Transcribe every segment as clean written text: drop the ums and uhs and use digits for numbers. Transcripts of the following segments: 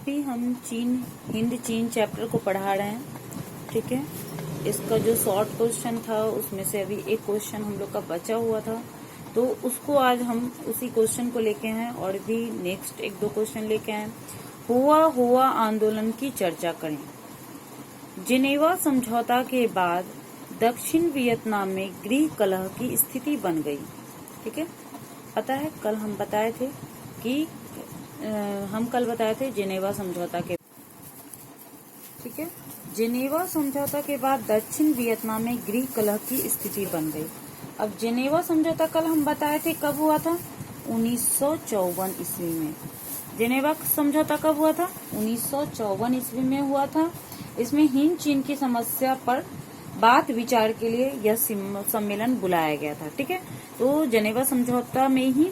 अभी हम हिंद चीन चैप्टर को पढ़ा रहे हैं। ठीक है, इसका जो शॉर्ट क्वेश्चन था उसमें से अभी एक क्वेश्चन हम लोग का बचा हुआ था, तो उसको आज हम उसी क्वेश्चन को लेके हैं और भी नेक्स्ट एक दो क्वेश्चन लेके आए। हुआ आंदोलन की चर्चा करें। जिनेवा समझौता के बाद दक्षिण वियतनाम में गृह कलह की स्थिति बन गई। ठीक है, पता है कल हम बताए थे कि जिनेवा समझौता के, ठीक है, जिनेवा समझौता के बाद दक्षिण वियतनाम में गृह कलह की स्थिति बन गई। अब जिनेवा समझौता कल हम बताए थे कब हुआ था, 1954 ईस्वी में। जिनेवा समझौता कब हुआ था, 1954 ईस्वी में हुआ था। इसमें हिंद चीन की समस्या पर बात विचार के लिए यह सम्मेलन बुलाया गया था। ठीक है, तो जिनेवा समझौता में ही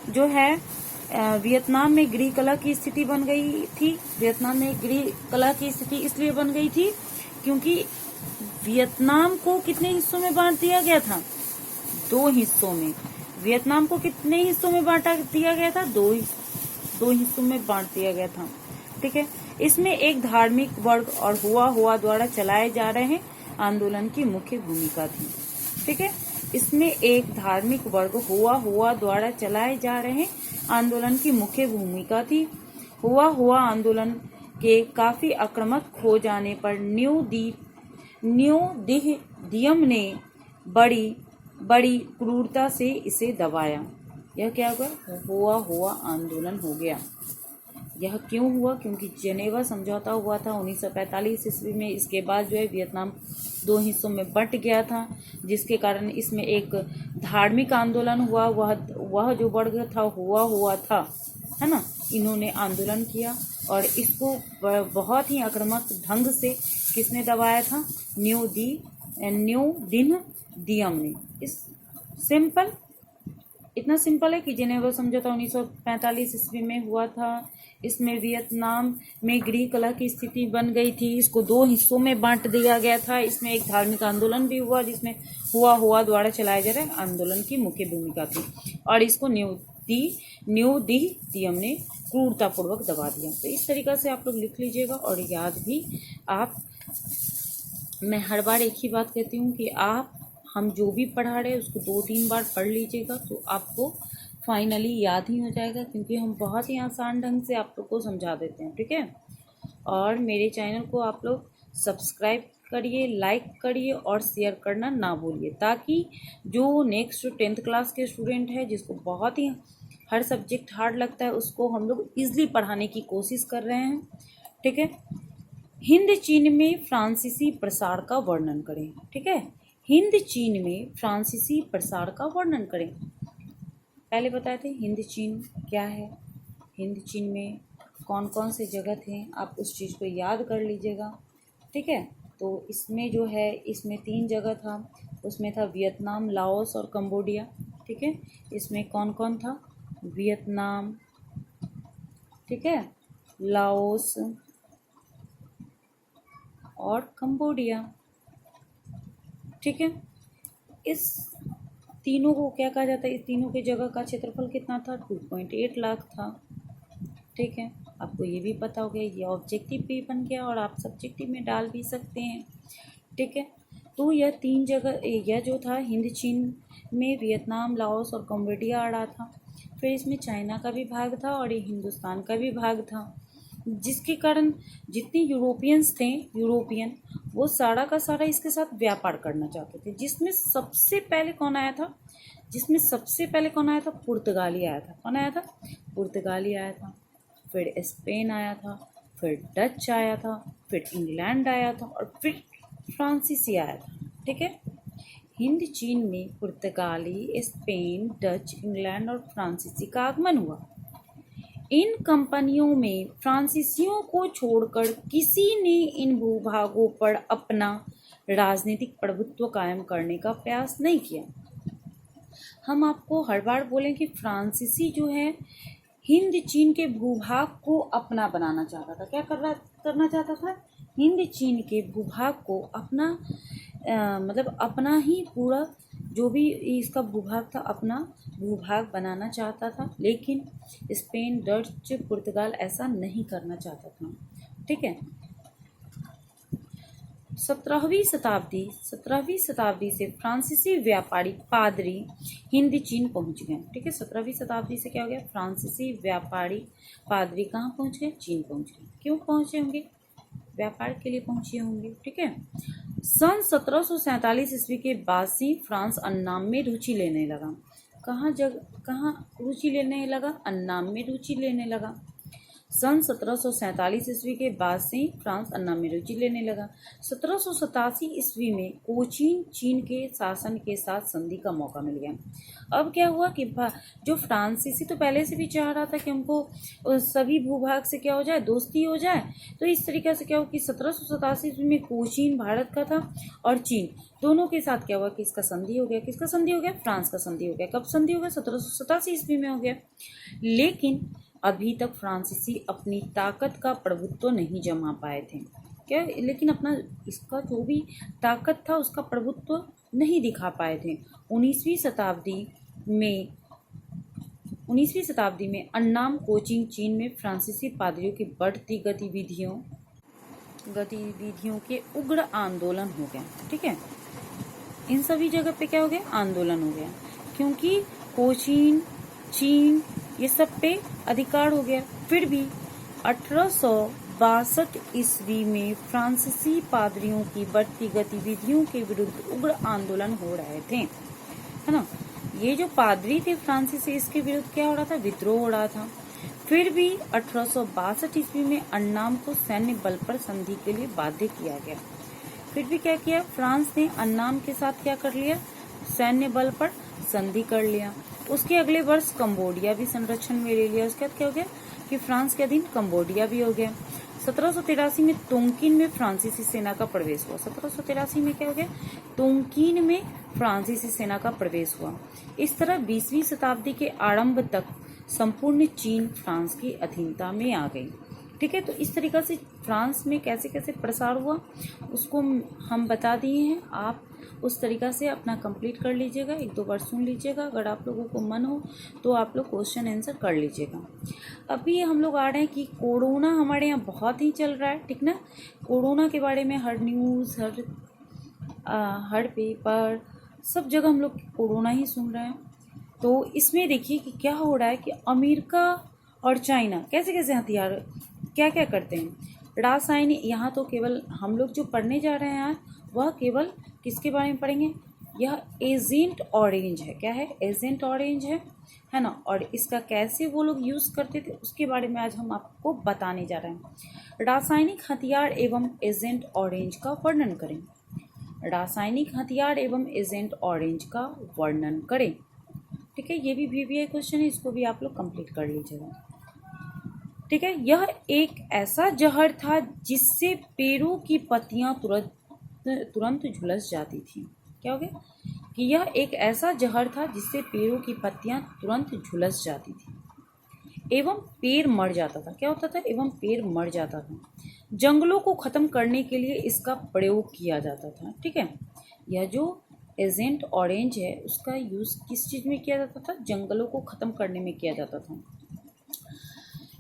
जो है वियतनाम में गृह कलह की स्थिति बन गई थी। वियतनाम में गृह कलह की स्थिति इसलिए बन गई थी क्योंकि वियतनाम को कितने हिस्सों में बांट दिया गया था, 2 हिस्सों में। वियतनाम को कितने हिस्सों में बांटा दिया गया था, 2 हिस्सों में बांट दिया गया था। ठीक है, इसमें एक धार्मिक वर्ग और हुआ द्वारा चलाए जा रहे आंदोलन की मुख्य भूमिका थी। ठीक है, इसमें एक धार्मिक वर्ग हुआ द्वारा चलाए जा रहे आंदोलन की मुख्य भूमिका थी। हुआ आंदोलन के काफी आक्रामक हो जाने पर न्यू दियम ने बड़ी क्रूरता से इसे दबाया। यह क्या हुआ आंदोलन हो गया। यह क्यों हुआ, क्योंकि जिनेवा समझौता हुआ था 1945 ईस्वी में। इसके बाद जो है वियतनाम 2 हिस्सों में बंट गया था, जिसके कारण इसमें एक धार्मिक आंदोलन हुआ। वह जो वर्ग था हुआ था, है ना, इन्होंने आंदोलन किया और इसको बहुत ही आक्रामक ढंग से किसने दबाया था, न्यू दिन दियम ने। इतना सिंपल है कि जिनेवा समझौता 1945 ईस्वी में हुआ था। इसमें वियतनाम में गृह कलह की स्थिति बन गई थी। इसको 2 हिस्सों में बांट दिया गया था। इसमें एक धार्मिक आंदोलन भी हुआ जिसमें हुआ द्वारा चलाए जा रहे आंदोलन की मुख्य भूमिका थी और इसको न्यू दी दियम ने क्रूरतापूर्वक दबा दिया। तो इस तरीका से आप लोग लिख लीजिएगा और याद भी मैं हर बार एक ही बात कहती हूँ कि हम जो भी पढ़ा रहे हैं उसको 2-3 बार पढ़ लीजिएगा तो आपको फाइनली याद ही हो जाएगा, क्योंकि हम बहुत ही आसान ढंग से आप लोग को समझा देते हैं। ठीक है, और मेरे चैनल को आप लोग सब्सक्राइब करिए, लाइक करिए और शेयर करना ना भूलिए, ताकि जो नेक्स्ट 10th क्लास के स्टूडेंट है जिसको बहुत ही हर सब्जेक्ट हार्ड लगता है उसको हम लोग ईजिली पढ़ाने की कोशिश कर रहे हैं। ठीक है, हिंद चीन में फ्रांसीसी प्रसार का वर्णन करें। ठीक है, हिंद चीन में फ्रांसीसी प्रसार का वर्णन करें। पहले बताए थे हिंद चीन क्या है, हिंद चीन में कौन कौन से जगह थे, आप उस चीज़ को याद कर लीजिएगा। ठीक है, तो इसमें जो है इसमें 3 जगह था। उसमें था वियतनाम, लाओस और कंबोडिया। ठीक है, इसमें कौन कौन था, वियतनाम, ठीक है, लाओस और कंबोडिया। ठीक है, इस तीनों को क्या कहा जाता है, इस तीनों की जगह का क्षेत्रफल कितना था, 2.8 लाख था। ठीक है, आपको ये भी पता हो गया, ये ऑब्जेक्टिव भी बन गया और आप सब्जेक्टिव में डाल भी सकते हैं। ठीक है, तो यह 3 जगह, यह जो था हिंद चीन में वियतनाम, लाओस और कंबोडिया आ रहा था। फिर इसमें चाइना का भी भाग था और ये हिंदुस्तान का भी भाग था, जिसके कारण जितने यूरोपियन वो सारा का सारा इसके साथ व्यापार करना चाहते थे। जिसमें सबसे पहले कौन आया था, पुर्तगाली आया था। कौन आया था, पुर्तगाली आया था, फिर स्पेन आया था, फिर डच आया था, फिर इंग्लैंड आया था और फिर फ्रांसीसी आया था। ठीक है, हिंद चीन में पुर्तगाली, स्पेन, डच, इंग्लैंड और फ्रांसीसी का आगमन हुआ। इन कंपनियों में फ्रांसीसियों को छोड़कर किसी ने इन भूभागों पर अपना राजनीतिक प्रभुत्व कायम करने का प्रयास नहीं किया। हम आपको हर बार बोलें कि फ्रांसीसी जो है हिंद चीन के भूभाग को अपना बनाना चाहता था। क्या करना चाहता था, हिंद चीन के भूभाग को अपना मतलब अपना ही पूरा जो भी इसका भूभाग था अपना भूभाग बनाना चाहता था, लेकिन स्पेन, डच, पुर्तगाल ऐसा नहीं करना चाहता था। ठीक है। 17वीं शताब्दी से फ्रांसीसी व्यापारी पादरी हिंद चीन पहुंच गए। ठीक है, 17वीं शताब्दी से क्या हो गया, फ्रांसीसी व्यापारी पादरी कहाँ पहुंच गए, चीन पहुंच गए। क्यों पहुंचे होंगे, व्यापार के लिए पहुंचे होंगे। ठीक है। सन 1747 ईस्वी के बाद से फ्रांस अन्नाम में रुचि लेने लगा। कहाँ रुचि लेने लगा, अन्नाम में रुचि लेने लगा। सन 1747 ईस्वी के बाद से फ्रांस अन्ना में रुचि लेने लगा। 1787 ईस्वी में कोचीन चीन के शासन के साथ संधि का मौका मिल गया। अब क्या हुआ कि जो फ्रांसीसी तो पहले से भी चाह रहा था कि हमको सभी भूभाग से क्या हो जाए, दोस्ती हो जाए। तो इस तरीके से क्या हुआ कि 1787 ईस्वी में कोचीन भारत का था और चीन दोनों के साथ क्या हुआ कि इसका संधि हो गया। किसका संधि हो गया, फ्रांस का संधि हो गया। कब संधि हो गया, 1787 ईस्वी में हो गया। लेकिन अभी तक फ्रांसीसी अपनी ताकत का प्रभुत्व नहीं जमा पाए थे। क्या, लेकिन अपना इसका जो भी ताकत था उसका प्रभुत्व नहीं दिखा पाए थे। 19वीं शताब्दी में अन्नाम कोचिंग चीन में फ्रांसीसी पादरियों की बढ़ती गतिविधियों के उग्र आंदोलन हो गया। ठीक है, इन सभी जगह पे क्या हो गया, आंदोलन हो गया, क्योंकि कोचीन चीन ये सब पे अधिकार हो गया। फिर भी 1862 ईस्वी में फ्रांसीसी पादरियों की बढ़ती गतिविधियों के विरुद्ध उग्र आंदोलन हो रहे थे, है ना। ये जो पादरी थे फ्रांसीसी, इसके विरुद्ध क्या हो रहा था, विद्रोह हो रहा था। फिर भी 1862 ईस्वी में अन्नाम को सैन्य बल पर संधि के लिए बाध्य किया गया। फिर भी क्या किया, फ्रांस ने अन्नाम के साथ क्या कर लिया, सैन्य बल पर संधि कर लिया। उसके अगले वर्ष कंबोडिया भी संरक्षण में ले लिया। उसके बाद क्या हो गया कि फ्रांस के अधीन कंबोडिया भी हो गया। 1783 में तोंकिन में फ्रांसीसी सेना का प्रवेश हुआ। 1783 में क्या हो गया, तोंकिन में फ्रांसीसी सेना का प्रवेश हुआ। इस तरह 20वीं शताब्दी के आरंभ तक संपूर्ण चीन फ्रांस की अधीनता में आ गई। ठीक है, तो इस तरीके से फ्रांस में कैसे कैसे प्रसार हुआ उसको हम बता दिए हैं। आप उस तरीका से अपना कंप्लीट कर लीजिएगा, 1-2 बार सुन लीजिएगा। अगर आप लोगों को मन हो तो आप लोग क्वेश्चन आंसर कर लीजिएगा। अभी हम लोग आ रहे हैं कि कोरोना हमारे यहाँ बहुत ही चल रहा है। ठीक ना, कोरोना के बारे में हर न्यूज़, हर पेपर, सब जगह हम लोग कोरोना ही सुन रहे हैं। तो इसमें देखिए कि क्या हो रहा है कि अमेरिका और चाइना कैसे कैसे हथियार क्या क्या करते हैं। रासायनिक, यहाँ तो केवल हम लोग जो पढ़ने जा रहे हैं वह केवल किसके बारे में पढ़ेंगे, यह एजेंट ऑरेंज है। क्या है, एजेंट ऑरेंज है ना। और इसका कैसे वो लोग यूज़ करते थे उसके बारे में आज हम आपको बताने जा रहे हैं। रासायनिक हथियार एवं एजेंट ऑरेंज का वर्णन करें। रासायनिक हथियार एवं एजेंट ऑरेंज का वर्णन करें। ठीक है, ये भी VVI क्वेश्चन है, इसको भी आप लोग कंप्लीट कर लीजिएगा। ठीक है, यह एक ऐसा जहर था जिससे पेड़ों की पत्तियां तुरंत झुलस जाती थी। क्या हो गया कि यह एक ऐसा जहर था जिससे पेड़ों की पत्तियां तुरंत झुलस जाती थी एवं पेड़ मर जाता था। क्या होता था, एवं पेड़ मर जाता था। जंगलों को खत्म करने के लिए इसका प्रयोग किया जाता था। ठीक है, यह जो एजेंट ऑरेंज है उसका यूज किस चीज में किया जाता था, जंगलों को खत्म करने में किया जाता था।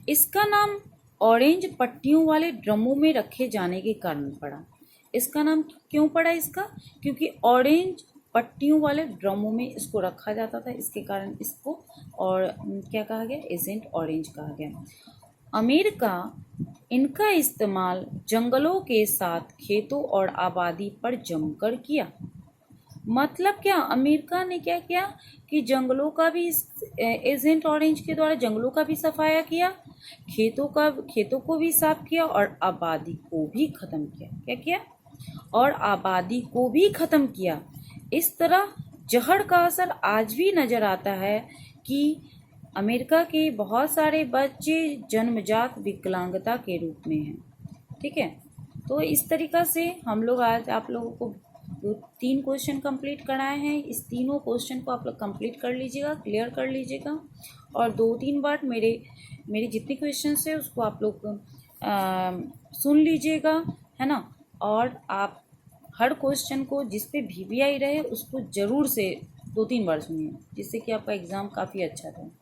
इसका नाम ऑरेंज पट्टियों वाले ड्रमों में रखे जाने के कारण पड़ा। इसका नाम क्यों पड़ा इसका, क्योंकि ऑरेंज पट्टियों वाले ड्रमों में इसको रखा जाता था, इसके कारण इसको और क्या कहा गया, एजेंट ऑरेंज कहा गया। अमेरिका इनका इस्तेमाल जंगलों के साथ खेतों और आबादी पर जमकर किया। मतलब क्या, अमेरिका ने क्या किया कि जंगलों का भी एजेंट ऑरेंज के द्वारा जंगलों का भी सफाया किया, खेतों को भी साफ किया और आबादी को भी खत्म किया। क्या किया, और आबादी को भी खत्म किया। इस तरह जहर का असर आज भी नजर आता है कि अमेरिका के बहुत सारे बच्चे जन्मजात विकलांगता के रूप में हैं। ठीक है, तो इस तरीका से हम लोग आज आप लोगों को 3 क्वेश्चन कंप्लीट कराए हैं। इस तीनों क्वेश्चन को आप लोग कंप्लीट कर लीजिएगा, क्लियर कर लीजिएगा और 2-3 बार मेरे जितने क्वेश्चन है उसको आप लोग सुन लीजिएगा, है ना। और आप हर क्वेश्चन को जिस पे VBI रहे उसको ज़रूर से 2-3 बार सुनिए, जिससे कि आपका एग्ज़ाम काफ़ी अच्छा रहे।